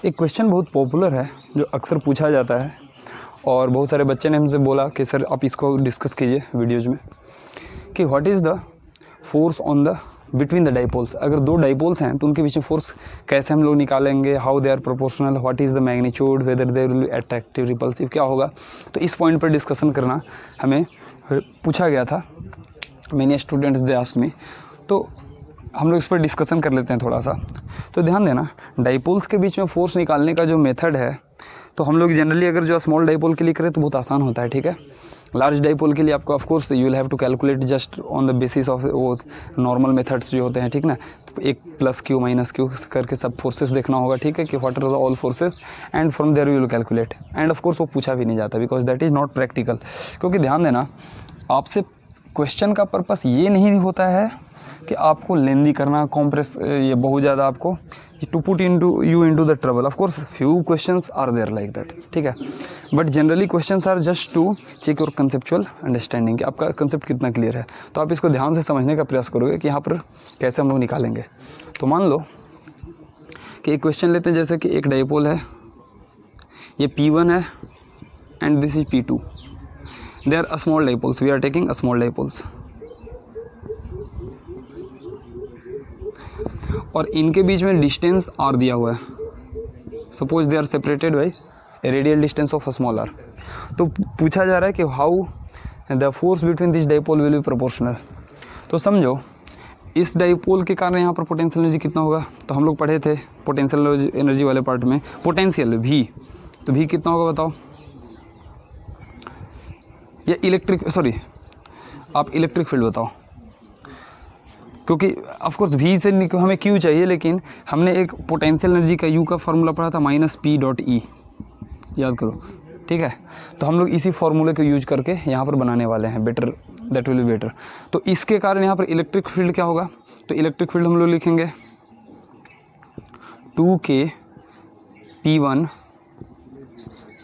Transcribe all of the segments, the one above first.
एक क्वेश्चन बहुत पॉपुलर है जो अक्सर पूछा जाता है और बहुत सारे बच्चे ने हमसे बोला कि सर आप इसको डिस्कस कीजिए वीडियोज़ में कि what is the force on the between the dipoles. अगर दो डाइपोल्स हैं तो उनके बीच में फोर्स कैसे हम लोग निकालेंगे, how they are proportional, what is the magnitude, whether they will be attractive repulsive, क्या होगा। तो इस पॉइंट पर डिस्कशन करना हमें पूछा गया था, many students they asked me, तो हम लोग इस पर डिस्कशन कर लेते हैं थोड़ा सा। तो ध्यान देना, डाइपोल्स के बीच में फोर्स निकालने का जो मेथड है तो हम लोग जनरली अगर जो स्मॉल डाइपोल के लिए करें तो बहुत आसान होता है, ठीक है। लार्ज डाइपोल के लिए आपको of course you will have to calculate just on the basis of वो नॉर्मल मेथड्स जो होते हैं, ठीक ना। एक प्लस क्यू माइनस क्यू करके सब फोर्सेस देखना होगा, ठीक है, कि what are the all forces and from there we will calculate. And of course वो पूछा भी नहीं जाता because that is not practical. क्योंकि ध्यान देना, आपसे क्वेश्चन का पर्पस ये नहीं होता है कि आपको लेंदी करना, कॉम्प्रेस, ये बहुत ज़्यादा आपको to put you into the trouble. Of course few questions are there like that, ठीक है, but generally questions are just to check your conceptual understanding कि आपका कंसेप्ट कितना क्लियर है। तो आप इसको ध्यान से समझने का प्रयास करोगे कि यहाँ पर कैसे हम लोग निकालेंगे। तो मान लो कि एक क्वेश्चन लेते हैं, जैसे कि एक डाइपोल है, ये P1 है and this is P2, they are small dipoles, we are taking small dipoles, और इनके बीच में डिस्टेंस r दिया हुआ है। Suppose they are separated by radial distance of small r। तो पूछा जा रहा है कि how the force between this dipole will be proportional. तो समझो इस डाइपोल के कारण यहाँ पर पोटेंशियल एनर्जी कितना होगा। तो हम लोग पढ़े थे पोटेंशियल एनर्जी वाले पार्ट में, पोटेंशियल V, तो V कितना होगा बताओ। या इलेक्ट्रिक, सॉरी आप इलेक्ट्रिक फील्ड बताओ, क्योंकि ऑफ कोर्स V से हमें Q चाहिए, लेकिन हमने एक पोटेंशियल एनर्जी का U का फार्मूला पढ़ा था -P.E, याद करो, ठीक है। तो हम लोग इसी फार्मूले को यूज करके यहाँ पर बनाने वाले हैं, better, that will be better. तो इसके कारण यहाँ पर इलेक्ट्रिक फील्ड क्या होगा। तो इलेक्ट्रिक फील्ड हम लोग लिखेंगे 2K P1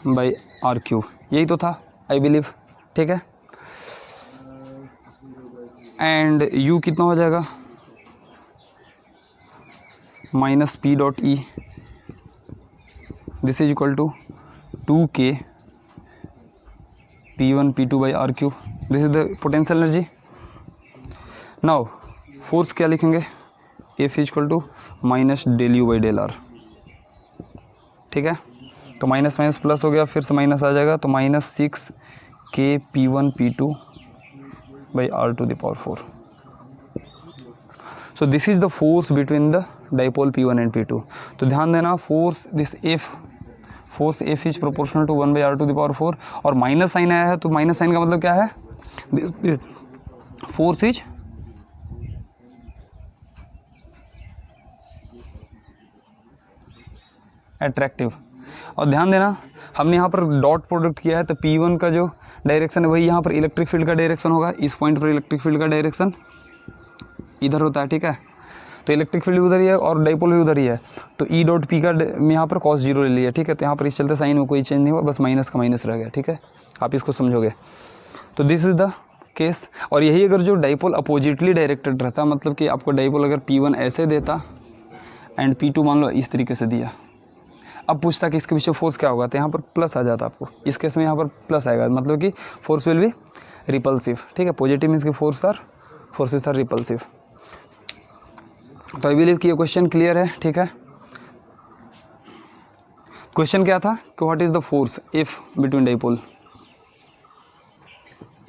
बाई R3, यही तो था आई बिलीव, ठीक है। एंड U कितना हो जाएगा -P.E, this is equal to 2K P1 P2 by R3, this is the potential energy. Now force क्या लिखेंगे, F equal to -del U by del R, ठीक है। तो माइनस माइनस प्लस हो गया, फिर से माइनस आ जाएगा, तो -6K P1 P2 by R to the power 4. So this is the force between the dipole P1 and P2. तो ध्यान देना, force this F, force F is proportional to 1 by R to the power 4, और minus sign आया है तो minus sign का मतलब क्या है, this force is अट्रैक्टिव। और ध्यान देना, हमने यहाँ पर डॉट प्रोडक्ट किया है, तो P1 का जो डायरेक्शन है वही यहाँ पर इलेक्ट्रिक फील्ड का डायरेक्शन होगा। इस पॉइंट पर इलेक्ट्रिक फील्ड का डायरेक्शन इधर होता है, ठीक है। तो इलेक्ट्रिक फील्ड उधर ही है और डाइपोल भी उधर ही है, तो E डॉट P का यहाँ पर cos 0 ले लिया, ठीक है। तो यहाँ पर इस चलते साइन में कोई चेंज नहीं हुआ, बस माइनस का माइनस रह गया, ठीक है। आप इसको समझोगे तो दिस इज़ द केस। और यही अगर जो डाइपोल अपोजिटली डायरेक्टेड रहता, मतलब कि आपको डाइपोल अगर P1 ऐसे देता एंड P2 मान लो इस तरीके से दिया, अब पूछता कि इसके पीछे फोर्स क्या होगा, तो यहाँ पर प्लस आ जाता आपको। इस केस में यहाँ पर प्लस आएगा, मतलब कि फोर्स विल बी रिपल्सिव, ठीक है। पॉजिटिव मीन्स कि फोर्सेस आर रिपल्सिव। तो आई बिलीव कि ये क्वेश्चन क्लियर है, ठीक है। क्वेश्चन क्या था कि what is the force F between dipole,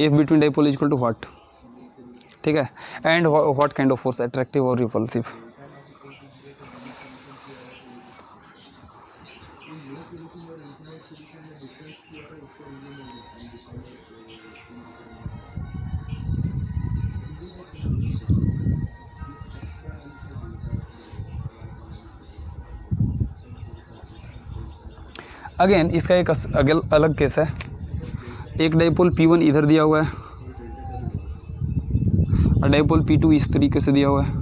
F between dipole is equal to what, ठीक है, and what kind of force, attractive और रिपल्सिव। अगेन इसका एक अलग केस है। एक डाइपोल P1 इधर दिया हुआ है और डाइपोल P2 इस तरीके से दिया हुआ है।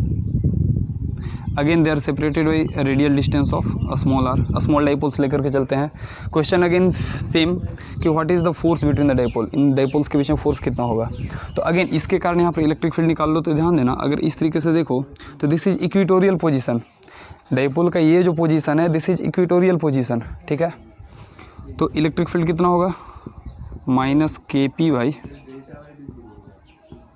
Again they are separated by radial distance of small r। Small dipoles लेकर के चलते हैं। क्वेश्चन अगेन सेम कि what is the force between the dipole, इन डाइपोल्स के बीच में फोर्स कितना होगा। तो अगेन इसके कारण यहाँ पर इलेक्ट्रिक फील्ड निकाल लो। तो ध्यान देना, अगर इस तरीके से देखो तो this is equatorial position, dipole का ये जो पोजीशन है दिस इज इक्वेटोरियल पोजीशन, ठीक है। तो इलेक्ट्रिक फील्ड कितना होगा minus K P by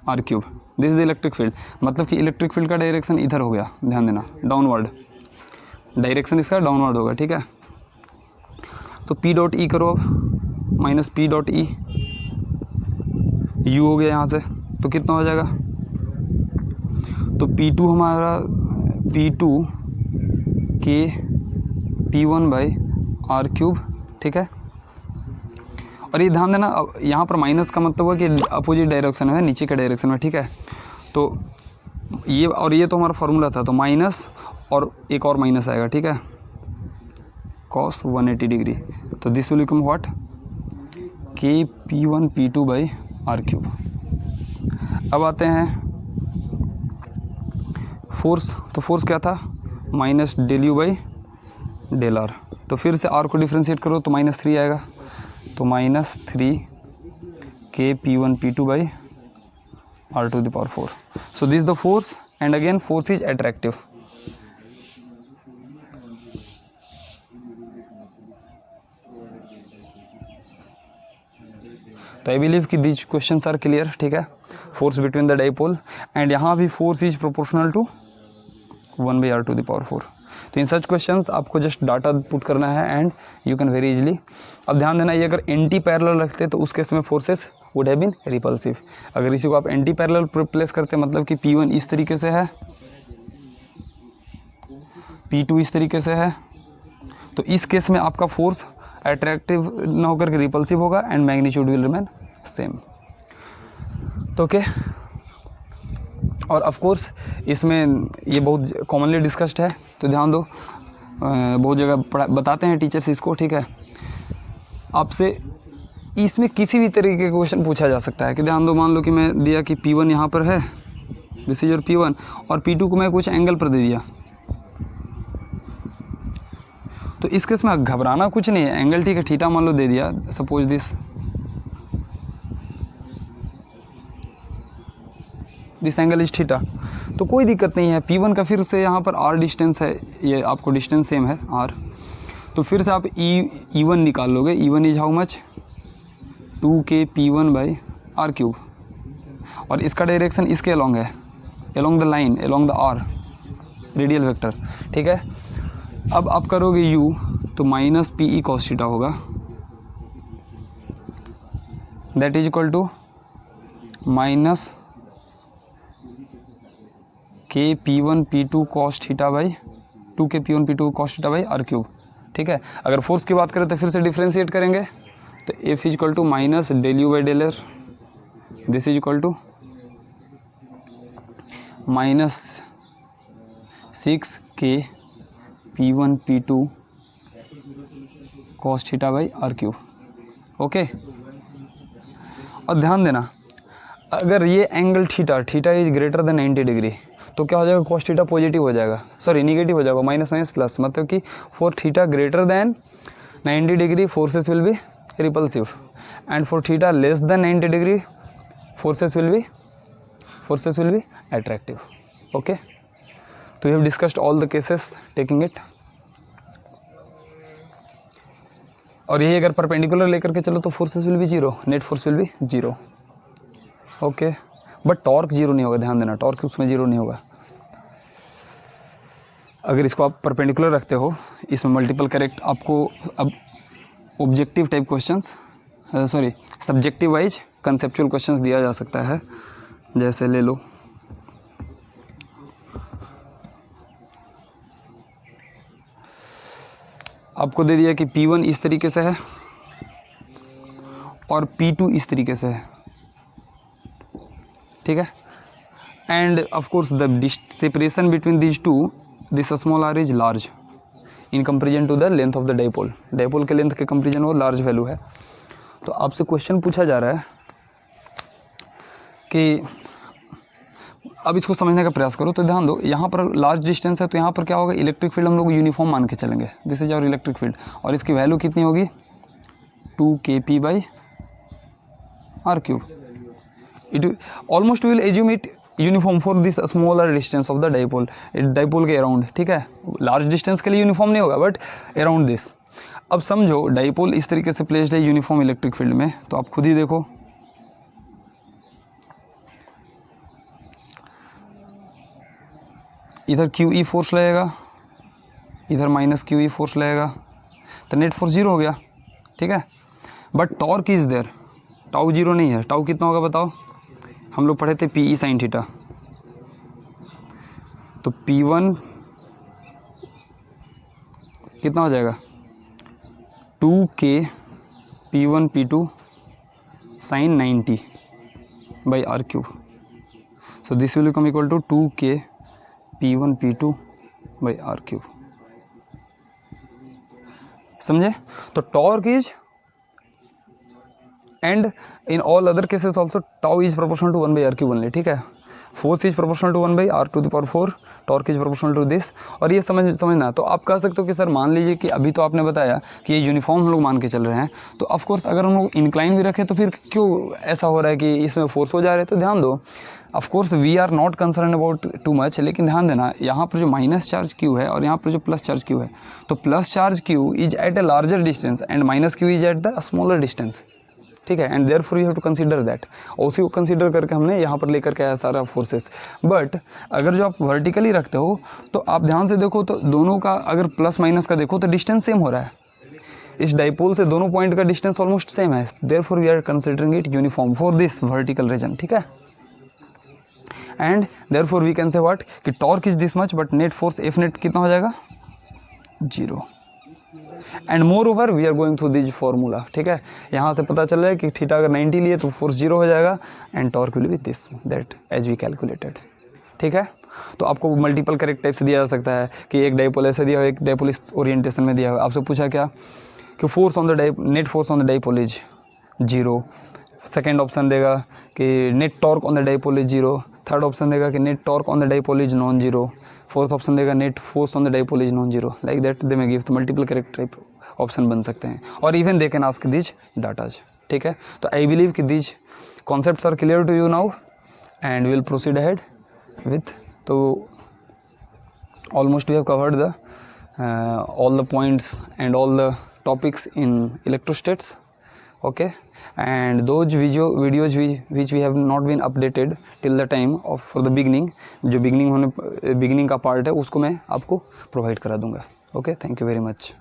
are cube, this is the electric field. मतलब कि इलेक्ट्रिक फील्ड का डायरेक्शन इधर हो गया, ध्यान देना, डाउनवर्ड, डायरेक्शन इसका डाउनवर्ड होगा, ठीक है। तो पी डॉट ई करो अब, minus P dot E, U हो गया यहाँ से, तो कितना हो जाएगा, तो पी टू हमारा P two K P one by are cube, ठीक है। और ये ध्यान देना, अब यहाँ पर माइनस का मतलब है कि अपोजिट डायरेक्शन है, नीचे के डायरेक्शन में, ठीक है। तो ये और ये तो हमारा फार्मूला था, तो माइनस और एक और माइनस आएगा, ठीक है, cos 180 डिग्री। तो this will become what, K P one P two by are cube. अब आते हैं फोर्स, तो फोर्स क्या था minus del U by del R. तो फिर से आर को डिफ्रेंशिएट करो तो माइनस 3 आएगा, तो minus 3 K P one P two by R to the power 4। So this the force and again force is attractive. तो आई बिलीव कि दीज क्वेश्चंस आर क्लियर, ठीक है। Force between the dipole and यहाँ भी force is proportional to 1 by R to the power 4। तो in such questions आपको just data put करना है and you can very easily. अब ध्यान देना, ये अगर एंटी पैरेलल रखते तो उस केस में forces would have been repulsive. अगर इसी को आप एंटी पैरेलल प्लेस करते मतलब कि P1 इस तरीके से है, P2 इस तरीके से है, तो इस केस में आपका फोर्स अट्रैक्टिव ना होकर के रिपल्सिव होगा and magnitude will remain same. तो ओके, और ऑफ कोर्स इसमें ये बहुत कॉमनली डिस्कस्ड है, तो ध्यान दो, बहुत जगह बताते हैं टीचर्स इसको, ठीक है। आपसे इसमें किसी भी तरीके का क्वेश्चन पूछा जा सकता है कि ध्यान दो, मान लो कि मैं दिया कि P1 यहाँ पर है, दिस इज योर P1, और P2 को मैं कुछ एंगल पर दे दिया, तो इस केस में घबराना कुछ नहीं है, एंगल ठीक है, थीटा मान लो दे दिया, suppose this angle is theta, तो कोई दिक्कत नहीं है। P1 का फिर से यहाँ पर R डिस्टेंस है, ये आपको डिस्टेंस सेम है R, तो फिर से आप E1 निकाल लोगे, E1 is how much 2K P1 by are cube, और इसका डायरेक्शन इसके अलोंग है, along the line, along the R radial vector, ठीक है। अब आप करोगे U तो minus P E cos theta होगा, that is equal to minus K P one P two cos theta by 2K P1 P2 cos theta by are cube, ठीक है। अगर फोर्स की बात करें तो फिर से डिफ्रेंशिएट करेंगे, तो F is equal to minus del U by del R, this is equal to minus 6K P1 P2 cos theta by are cube, okay. और ध्यान देना, अगर ये angle theta is greater than 90 degree, तो क्या हो जाएगा, कॉस थीटा पॉजिटिव हो जाएगा, सॉरी निगेटिव हो जाएगा, माइनस माइनस प्लस, मतलब कि for theta greater than 90 degree forces will be repulsive and for theta less than 90 degree forces will be attractive, okay. तो we have discussed all the cases taking it, और यही अगर perpendicular लेकर के चलो तो forces will be zero, net force will be zero, okay. But torque zero नहीं होगा, ध्यान देना, टॉर्क उसमें जीरो नहीं होगा। अगर इसको आप परपेंडिकुलर रखते हो, इसमें मल्टीपल करेक्ट आपको अब objective type questions, sorry subjective wise conceptual questions दिया जा सकता है। जैसे ले लो, आपको दे दिया कि P1 इस तरीके से है और P2 इस तरीके से है, ठीक है। And of course the separation between these two, this small r is large in comparison to the length of the dipole, dipole के लेंथ के कंपेरिजन वो लार्ज वैल्यू है। तो आपसे क्वेश्चन पूछा जा रहा है कि अब इसको समझने का प्रयास करो। तो ध्यान दो, यहाँ पर लार्ज डिस्टेंस है, तो यहाँ पर क्या होगा, इलेक्ट्रिक फील्ड हम लोग यूनिफॉर्म मान के चलेंगे, this is our electric field, और इसकी वैल्यू कितनी होगी 2Kp by are cube. It almost will assume it uniform for this smaller distance of the dipole, dipole के अराउंड, ठीक है। लार्ज डिस्टेंस के लिए यूनिफॉर्म नहीं होगा बट अराउंड दिस। अब समझो डाइपोल इस तरीके से प्लेस्ड है यूनिफॉर्म इलेक्ट्रिक फील्ड में, तो आप खुद ही देखो इधर QE फोर्स लगेगा, इधर माइनस QE फोर्स लगेगा, तो नेट फोर्स जीरो हो गया, ठीक है। But torque is there, tau zero नहीं है, टाउ कितना होगा बताओ, हम लोग पढ़े थे PE साइन थीटा, तो P1 कितना हो जाएगा 2K P1 P2 sine 90 by are cube, so this will become equal to 2K P1 P2 by are cube, समझे। तो torque is, and in all other cases also tau is proportional to 1 by are cube only, ठीक है। Force is proportional to 1 by R to the power 4, torque is proportional to this. और ये समझना, तो आप कह सकते हो कि सर मान लीजिए कि अभी तो आपने बताया कि ये यूनिफॉर्म हम लोग मान के चल रहे हैं, तो ऑफ कोर्स अगर हम लोग इंक्लाइन भी रखें तो फिर क्यों ऐसा हो रहा है कि इसमें फोर्स हो जा रहे हैं, तो ध्यान दो, of course we are not concern about too much, लेकिन ध्यान देना यहाँ पर जो माइनस चार्ज Q है और यहाँ पर जो प्लस चार्ज Q है, तो plus charge Q is at a larger distance and minus Q is at the smaller distance, ठीक है। And therefore you have to consider that, उसी को कंसीडर करके हमने यहाँ पर लेकर के आया सारा फोर्सेस। बट अगर जो आप वर्टिकली रखते हो तो आप ध्यान से देखो, तो दोनों का अगर प्लस माइनस का देखो तो डिस्टेंस सेम हो रहा है, इस डाइपोल से दोनों पॉइंट का डिस्टेंस ऑलमोस्ट सेम है, therefore we are considering it uniform for this vertical region, ठीक है। And therefore we can say what कि torque is this much but net force F net कितना हो जाएगा 0। And moreover we are going through this formula, ठीक है। यहाँ से पता चल रहा है कि थीटा अगर 90 लिए तो फोर्स 0 हो जाएगा and torque will be this that as we calculated, ठीक है। तो आपको मल्टीपल करेक्ट टाइप से दिया जा सकता है कि एक डाइपोल ऐसे दिया हो, एक डाइपोल इस ओरिएंटेशन में दिया हो। आपसे पूछा क्या कि force on the net force on the dipole is 0, second option देगा कि net torque on the dipole is 0, third option देगा कि net torque on the dipole is non zero, fourth option देगा net force on the dipole is non zero, like that they may give, तो multiple correct type option बन सकते हैं। और even they can ask this datas, ठीक है। तो I believe कि this concepts are clear to you now and will proceed ahead with, तो almost we have covered the all the points and all the topics in electrostatics, okay, and those videos which we have not been updated till the time of for the beginning, जो beginning का part है उसको मैं आपको provide करा दूंगा, okay, thank you very much।